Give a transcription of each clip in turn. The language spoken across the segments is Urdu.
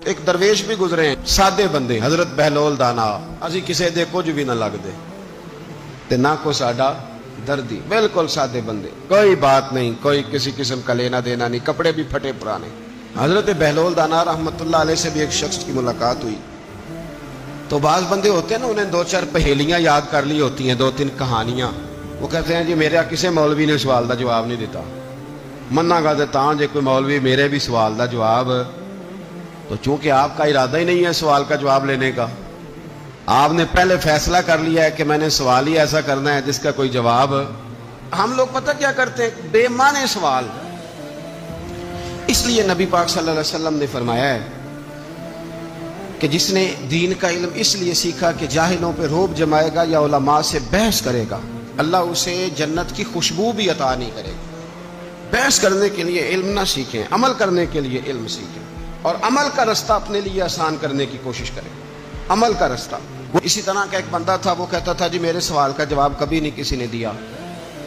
ایک درویش بھی گزرے ہیں، سادے بندے، حضرت بہلول دانا، اسی کسے دے کچھ بھی نہ لگ دے تے نہ کو ساڈا دردی، بالکل سادے بندے، کوئی بات نہیں، کوئی کسی قسم کا لینا دینا نہیں، کپڑے بھی پھٹے پرانے۔ حضرت بہلول دانا رحمت اللہ علیہ سے بھی ایک شخص کی ملاقات ہوئی تو بعض بندے ہوتے ہیں نا، انہیں 2-4 پہیلیاں یاد کر لی ہوتی ہیں، 2-3 کہانیاں، وہ کہتے ہیں جی میرے کسے مولوی نے سوال دا جواب نہیں دیتا، منا گا دیتا جے کوئی مولوی میرے بھی سوال دا جواب، تو چونکہ آپ کا ارادہ ہی نہیں ہے سوال کا جواب لینے کا، آپ نے پہلے فیصلہ کر لیا ہے کہ میں نے سوال ہی ایسا کرنا ہے جس کا کوئی جواب، ہم لوگ پتہ کیا کرتے ہیں، بے معنی سوال۔ اس لیے نبی پاک صلی اللہ علیہ وسلم نے فرمایا ہے کہ جس نے دین کا علم اس لیے سیکھا کہ جاہلوں پہ رعب جمائے گا یا علماء سے بحث کرے گا، اللہ اسے جنت کی خوشبو بھی عطا نہیں کرے گا۔ بحث کرنے کے لیے علم نہ سیکھیں، عمل کرنے کے لیے علم سیکھیں، اور عمل کا رستہ اپنے لیے آسان کرنے کی کوشش کریں، عمل کا رستہ۔ اسی طرح کا ایک بندہ تھا، وہ کہتا تھا جی میرے سوال کا جواب کبھی نہیں کسی نے دیا۔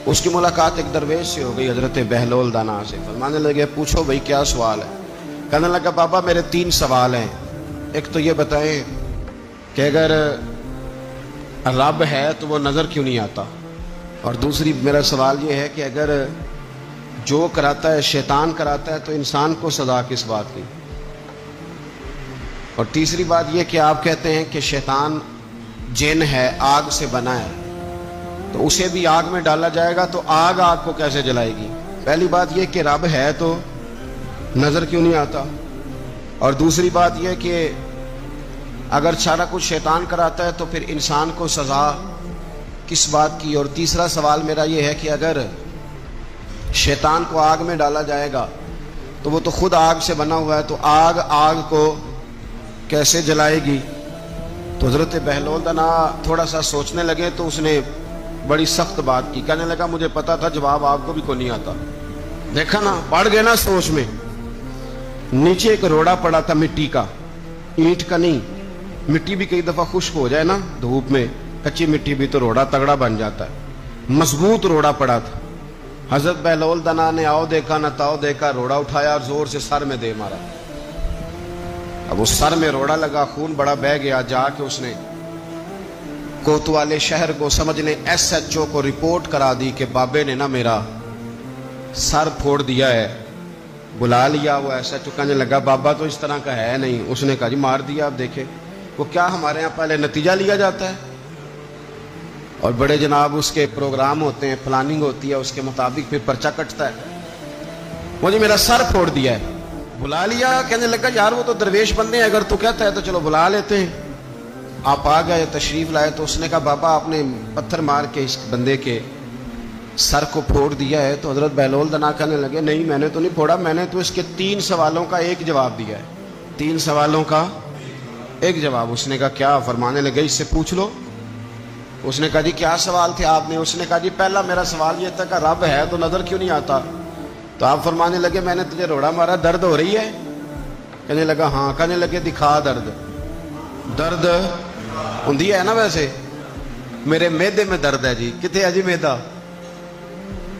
اس کی ملاقات ایک درویش سے ہو گئی، حضرت بہلول دانا سے، فرمانے لگے پوچھو بھائی کیا سوال ہے؟ کہنے لگا بابا میرے 3 سوال ہیں، ایک تو یہ بتائیں کہ اگر رب ہے تو وہ نظر کیوں نہیں آتا، اور دوسری میرا سوال یہ ہے کہ اگر جو کراتا ہے شیطان کراتا ہے تو انسان کو سزا کس بات کی، اور تیسری بات یہ کہ آپ کہتے ہیں کہ شیطان جن ہے، آگ سے بنا ہے، تو اسے بھی آگ میں ڈالا جائے گا تو آگ کو کیسے جلائے گی؟ پہلی بات یہ کہ رب ہے تو نظر کیوں نہیں آتا، اور دوسری بات یہ کہ اگر سارا کچھ شیطان کراتا ہے تو پھر انسان کو سزا کس بات کی، اور تیسرا سوال میرا یہ ہے کہ اگر شیطان کو آگ میں ڈالا جائے گا تو وہ تو خود آگ سے بنا ہوا ہے، تو آگ کو کیسے جلائے گی؟ تو حضرت بہلول دانا تھوڑا سا سوچنے لگے تو اس نے بڑی سخت بات کی، کہنے لگا مجھے پتا تھا جواب آپ کو بھی کوئی نہیں آتا۔ دیکھا نا، پڑ گئے نا سوچ میں۔ نیچے ایک روڑا پڑا تھا مٹی کا، اینٹ کا نہیں، مٹی بھی کئی دفعہ خشک ہو جائے نا دھوپ میں، کچی مٹی بھی تو روڑا تگڑا بن جاتا ہے، مضبوط روڑا پڑا تھا۔ حضرت بہلول دانا نے آؤ دیکھا نہ تاؤ دیکھا، روڑا اٹھایا اور زور سے سر میں دے مارا۔ اب اس سر میں روڑا لگا، خون بڑا بہہ گیا، جا کے اس نے کوتوالے شہر کو، سمجھ لیں SHO کو رپورٹ کرا دی کہ بابے نے نا میرا سر پھوڑ دیا ہے۔ بلا لیا وہ SHO، کہنے لگا بابا تو اس طرح کا ہے نہیں۔ اس نے کہا جی مار دیا۔ اب دیکھیں وہ کیا ہمارے ہاں پہلے نتیجہ لیا جاتا ہے، اور بڑے جناب اس کے پروگرام ہوتے ہیں، پلاننگ ہوتی ہے، اس کے مطابق پھر پرچہ کٹتا ہے۔ وہ جی میرا سر پھوڑ دیا ہے، بلا لیا۔ کہنے لگا یار وہ تو درویش بندے ہیں، اگر تو کہتا ہے تو چلو بلا لیتے ہیں۔ آپ آ گئے، تشریف لائے، تو اس نے کہا بابا آپ نے پتھر مار کے اس بندے کے سر کو پھوڑ دیا ہے۔ تو حضرت بہلول دانا کہنے لگے نہیں میں نے تو نہیں پھوڑا، میں نے تو اس کے 3 سوالوں کا ایک جواب دیا ہے، 3 سوالوں کا ایک جواب۔ اس نے کہا کیا؟ فرمانے لگے اس سے پوچھ لو۔ اس نے کہا جی کیا سوال تھے آپ نے؟ اس نے کہا جی پہلا میرا سوال یہ تھا کہ رب ہے تو نظر کیوں نہیں آتا؟ تو آپ فرمانے لگے میں نے تجھے روڑا مارا، درد ہو رہی ہے؟ کہنے لگا ہاں۔ کہنے لگے دکھا درد ہوندی ہے نا؟ ویسے میرے میدے میں درد ہے جی۔ کتنے ہے جی میدا؟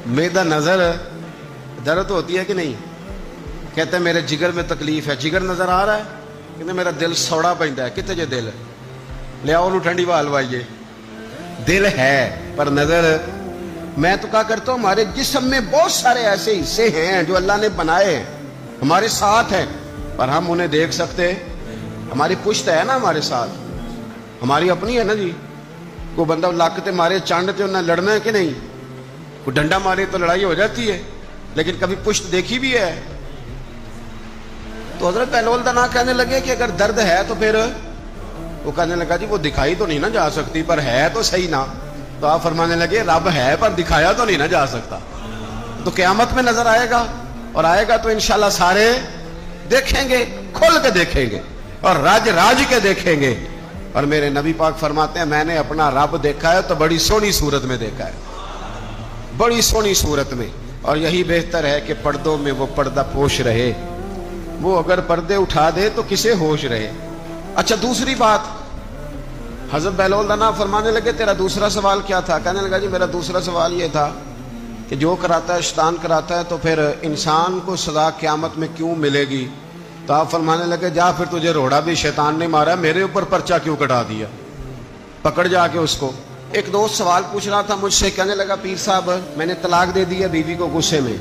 میدا نظر درد ہوتی ہے کہ نہیں؟ کہتے ہیں میرے جگر میں تکلیف ہے، جگر نظر آ رہا ہے؟ کہتے میرا دل سوڑا پیندا ہے۔ کتنے جے دل؟ لیا انہوں ٹھنڈی وال وائیے۔ دل ہے پر نظر۔ میں تو کہا کرتا ہوں ہمارے جسم میں بہت سارے ایسے حصے ہیں جو اللہ نے بنائے ہیں، ہمارے ساتھ ہیں، پر ہم انہیں دیکھ سکتے۔ ہماری پشت ہے نا ہمارے ساتھ، ہماری اپنی ہے نا جی۔ کوئی بندہ لک تے مارے چانڈ تے انہیں لڑنا ہے کہ نہیں؟ کوئی ڈنڈا مارے تو لڑائی ہو جاتی ہے، لیکن کبھی پشت دیکھی بھی ہے؟ تو حضرت بہلول دانا کہنے لگے کہ اگر درد ہے تو پھر، وہ کہنے لگا جی وہ دکھائی تو نہیں نہ جا سکتی، پر ہے تو صحیح نا۔ تو آپ فرمانے لگے رب ہے پر دکھایا تو نہیں نہ جا سکتا، تو قیامت میں نظر آئے گا، اور آئے گا تو انشاءاللہ سارے دیکھیں گے، کھل کے دیکھیں گے اور راج کے دیکھیں گے۔ اور میرے نبی پاک فرماتے ہیں میں نے اپنا رب دیکھا ہے تو بڑی سونی صورت میں دیکھا ہے، بڑی سونی صورت میں، اور یہی بہتر ہے کہ پردوں میں وہ پردہ پوش رہے، وہ اگر پردے اٹھا دے تو کسے ہوش رہے۔ اچھا دوسری بات، حضرت بہلول دانا فرمانے لگے تیرا دوسرا سوال کیا تھا؟ کہنے لگا جی میرا دوسرا سوال یہ تھا کہ جو کراتا ہے شیطان کراتا ہے تو پھر انسان کو سزا قیامت میں کیوں ملے گی؟ تو آپ فرمانے لگے جا پھر تجھے روڑا بھی شیطان نے مارا، میرے اوپر پرچہ کیوں کٹا دیا، پکڑ جا کے اس کو۔ ایک دوست سوال پوچھ رہا تھا مجھ سے، کہنے لگا پیر صاحب میں نے طلاق دے دی ہے بیوی کو غصے میں۔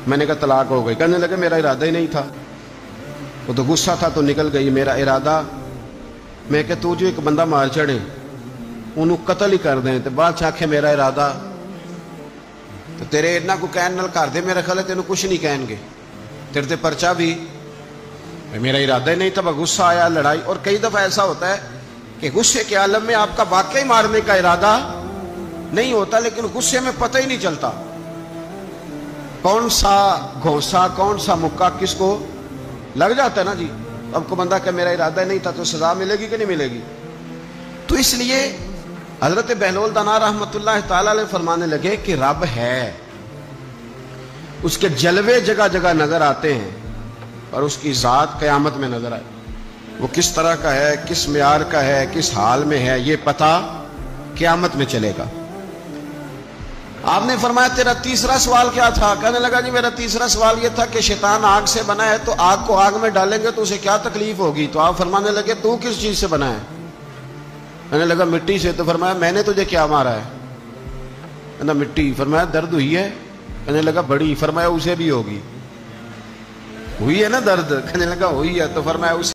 میں نے کہا طلاق ہو گئی؟ کہنے لگے میرا ارادہ ہی نہیں تھا، وہ تو غصہ تھا تو نکل گئی، میرا ارادہ میں کہ تو جو ایک بندہ مار چڑھے انہوں قتل ہی کر دیں تو بعد چاکھے میرا ارادہ، تو تیرے اتنا کو کہن نال کر دے، میرا خیال ہے تینوں کچھ نہیں کہیں گے، تیرے تے پرچہ بھی میرا ارادہ ہی نہیں تھا، غصہ آیا لڑائی۔ اور کئی دفعہ ایسا ہوتا ہے کہ غصے کے عالم میں آپ کا واقعی مارنے کا ارادہ نہیں ہوتا، لیکن غصے میں پتہ ہی نہیں چلتا کون سا گھونسا کون سا مکہ کس کو لگ جاتا ہے نا جی۔ اب کو بندہ کہ میرا ارادہ نہیں تھا تو سزا ملے گی کہ نہیں ملے گی؟ تو اس لیے حضرت بہلول دانا رحمت اللہ تعالی علیہ فرمانے لگے کہ رب ہے، اس کے جلوے جگہ جگہ نظر آتے ہیں اور اس کی ذات قیامت میں نظر آئے، وہ کس طرح کا ہے، کس معیار کا ہے، کس حال میں ہے، یہ پتہ قیامت میں چلے گا۔ آپ نے فرمایا تیرا تیسرا سوال کیا تھا؟ کہنے لگا جی میرا تیسرا سوال یہ تھا کہ شیطان آگ سے بنا ہے تو آگ کو آگ میں ڈالیں گے تو اسے کیا تکلیف ہوگی؟ تو آپ فرمانے لگے تو کس چیز سے بنا ہے؟ کہنے لگا مٹی سے۔ تو فرمایا میں نے تجھے کیا مارا ہے؟ کہنا مٹی۔ فرمایا درد ہوئی ہے؟ کہنے لگا بڑی۔ فرمایا اسے بھی ہوگی، ہوئی ہے نا درد؟ کہنے لگا ہوئی ہے۔ تو فرمایا